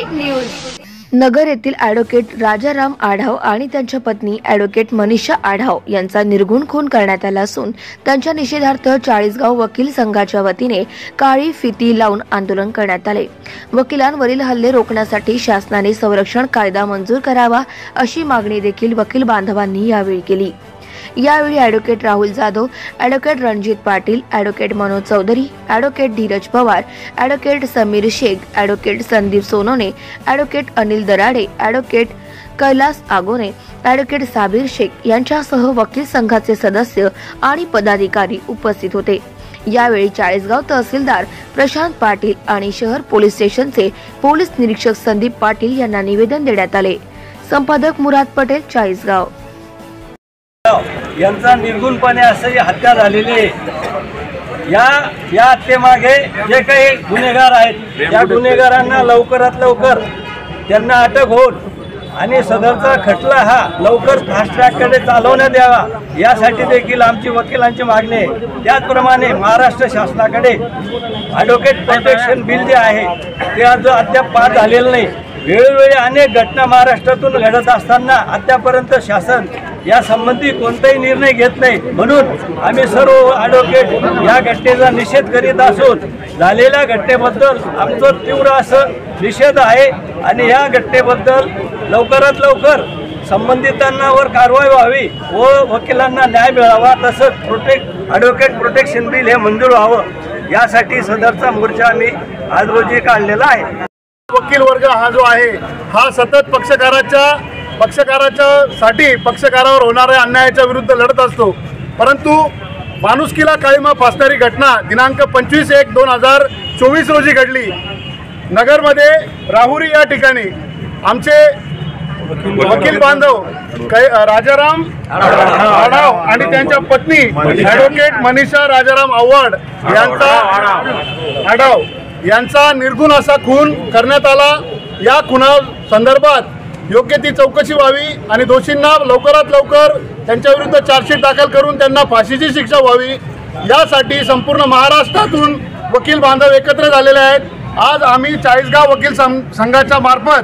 Big news. नगर येथील advocate Rajaram Adhav आणि त्यांच्या पत्नी ॲडव्होकेट मनीषा आढाव यांचा निर्घुण खून करण्यात आला असून त्यांच्या निषेधार्थ चाळीसगाव वकील संघाच्या वतीने काळी फिती लावून आंदोलन करण्यात आले। वकिलांवरील हल्ले रोखण्यासाठी शासनाने संरक्षण कायदा मंजूर करावा अशी मागणी देखील वकील बांधवांनी यावेळी केली। यावेळी advocate Rahul Jadhav, advocate Ranjit Patil, advocate Manoj Chaudhari, advocate Dhiraj Pawar, advocate Samir Shaikh, advocate Sandeep Sonone, advocate Anil Darade, advocate Kailas Agone, advocate Sabir Shaikh यांच्यासह वकील संघाचे सदस्य आणि पदाधिकारी उपस्थित होते। यावेळी चाळीसगाव तहसीलदार प्रशांत पाटील आणि शहर पोलीस स्टेशनचे पोलीस निरीक्षक संदीप पाटील यांना निवेदन देण्यात आले। संपादक मुराद पटेल, चाळीसगाव। यांचा निर्गुणपणे अशी हत्या झालेली आहे। या हत्येमागे जे काही गुन्हेगार आहेत त्या गुन्हेगारांना लवकरात लवकर त्यांना अटक होऊन आणि सदरचा खटला हा लवकर फास्ट ट्रॅककडे चालवण्यात यावा यासाठी देखील आमची वकिलांची मागणी आहे। त्याचप्रमाणे महाराष्ट्र शासनाकडे ॲडव्होकेट प्रोटेक्शन बिल जे आहे ते अद्याप पास झालेलं नाही। वेळोवेळी अनेक घटना महाराष्ट्रातून घडत असताना अद्यापर्यंत शासन या संबंधी कोणताही निर्णय घेत नाही। म्हणून आम्ही सर्व ॲडव्होकेट या घटनेचा निषेध करीत असून झालेल्या घटनेबद्दल आमचा तीव्र असं निषेध आहे आणि या घटनेबद्दल लवकरात लवकर संबंधितांवर कारवाई व्हावी व वकिलांना न्याय मिळावा, तसंच ॲडव्होकेट प्रोटेक्शन बिल हे मंजूर व्हावं यासाठी सदरचा मोर्चा आम्ही आज रोजी काढलेला आहे। वकील वर्ग हा जो आहे हा सतत पक्षकारावर होणाऱ्या अन्यायाच्या विरुद्ध लढत असतो, परंतु माणुसकीला काळीमा फासणारी घटना दिनांक 25/1/2024 रोजी घडली। नगरमध्ये राहुरी या ठिकाणी आमचे वकील बांधव राजाराम आढाव आणि त्यांच्या पत्नी ॲडव्होकेट मनीषा राजाराम आढाव यांचा निर्गुण असा खून करण्यात आला। या खुना संदर्भात योग्य ती चौकशी व्हावी आणि दोषींना लवकरात लवकर त्यांच्या विरुद्ध चार्जशीट दाखल करून त्यांना फाशीची शिक्षा व्हावी यासाठी संपूर्ण महाराष्ट्रातून वकील बांधव एकत्र झालेले आहेत। आज आम्ही चाळीसगाव वकील संघाच्या मार्फत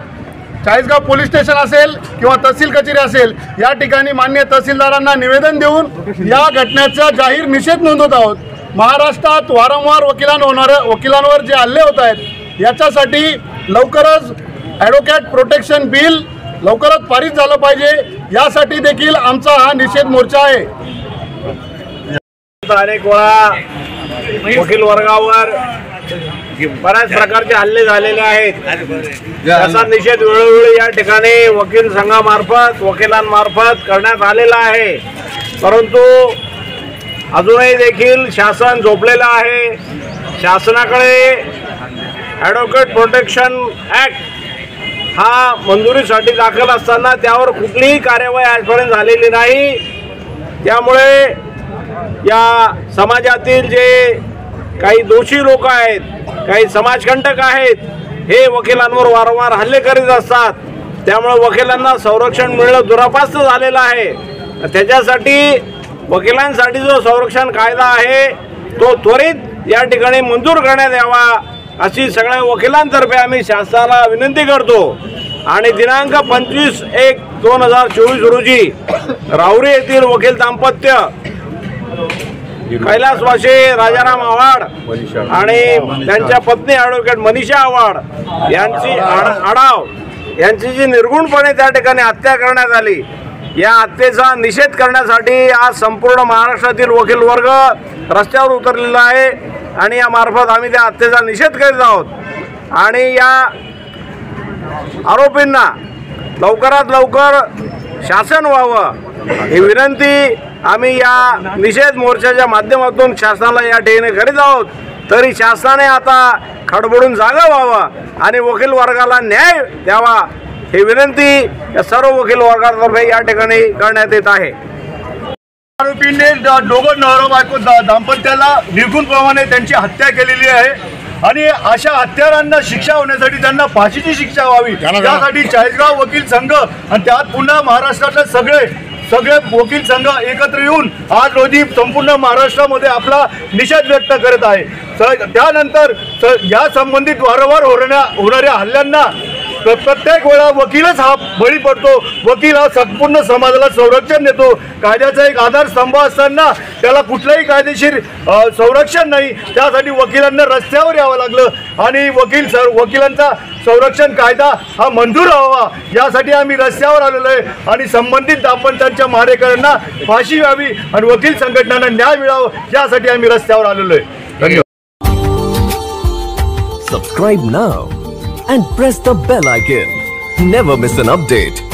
चाळीसगाव पोलीस स्टेशन असेल किंवा तहसील कचेरी असेल या ठिकाणी माननीय तहसीलदारांना निवेदन देऊन या घटनेचा जाहीर निषेध नोंदवत आहोत। महाराष्ट्रात वारंवार वकिलांवर जे हल्ले होत आहेत याच्यासाठी लवकरच ॲडव्होकेट प्रोटेक्शन बिल लवकरच पारित झालं पाहिजे यासाठी देखील आमचा हा निषेध मोर्चा आहे। अनेक वेळा वकील वर्गावर बऱ्याच प्रकारचे हल्ले झालेले आहेत। याचा निषेध वेळोवेळी या ठिकाणी वकील संघामार्फत वकिलांमार्फत करण्यात आलेला आहे, परंतु अजूनही देखील शासन झोपलेलं आहे। शासनाकडे ॲडव्होकेट प्रोटेक्शन ॲक्ट हा मंजुरीसाठी दाखल असताना त्यावर कुठलीही कार्यवाही आजपर्यंत झालेली नाही। त्यामुळे या समाजातील जे काही दोषी लोक आहेत, काही समाजकंटक आहेत, हे वकिलांवर वारंवार हल्ले करीत असतात। त्यामुळे वकिलांना संरक्षण मिळणं दुरापास्त झालेलं आहे। त्याच्यासाठी वकिलांसाठी जो संरक्षण कायदा आहे तो त्वरित या ठिकाणी मंजूर करण्यात यावा अशी सगळ्या वकिलांतर्फे आम्ही शासनाला विनंती करतो। आणि दिनांक 25/1/2024 रोजी राहुरी येथील वकील दाम्पत्य कैलासवासी राजाराम आव्हाड आणि त्यांच्या पत्नी ॲडव्होकेट मनीषा आढाव यांची जी निर्गुणपणे त्या ठिकाणी हत्या करण्यात आली, या हत्येचा निषेध करण्यासाठी आज संपूर्ण महाराष्ट्रातील वकील वर्ग रस्त्यावर उतरलेला आहे आणि या मार्फत आम्ही त्या हत्येचा निषेध करीत आहोत। आणि या आरोपींना लवकरात लवकर शासन व्हावं ही विनंती आम्ही या निषेध मोर्चाच्या माध्यमातून शासनाला या ठिकाणी करीत आहोत। तरी शासनाने आता खडबडून जागा व्हावं आणि वकील वर्गाला न्याय द्यावा ही विनंती या सर्व वकील वर्गातर्फे या ठिकाणी करण्यात येत आहे। आरोपींनी दोघं नवरा बायको दाम्पत्याला निर्गुणप्रमाणे त्यांची हत्या केलेली आहे आणि अशा हत्यारांना शिक्षा होण्यासाठी त्यांना फाशीची शिक्षा व्हावी यासाठी चाळीसगाव वकील संघ आणि त्यात पुन्हा महाराष्ट्रातले सगळे वकील संघ एकत्र येऊन आज रोजी संपूर्ण महाराष्ट्रामध्ये आपला निषेध व्यक्त करत आहे। त्यानंतर या संबंधित वारंवार होणाऱ्या हल्ल्यांना प्रत्येक वेळा वकीलच हा बळी पडतो. वकील हा संपूर्ण समाजाला संरक्षण देतो. कायद्याचा एक आधारस्तंभ असताना त्याला कुठलंही कायदेशीर संरक्षण नाही. त्यासाठी वकिलांना रस्त्यावर यावं लागलं आणि वकिलांचा संरक्षण कायदा हा मंजूर व्हावा यासाठी आम्ही रस्त्यावर आलेलो आहे आणि संबंधित दाम्पत्यांच्या मारेकऱ्यांना फाशी व्हावी आणि वकील संघटनांना न्याय मिळावा यासाठी आम्ही रस्त्यावर आलेलो आहे. धन्यवाद. Subscribe now and press the bell icon. Never miss an update.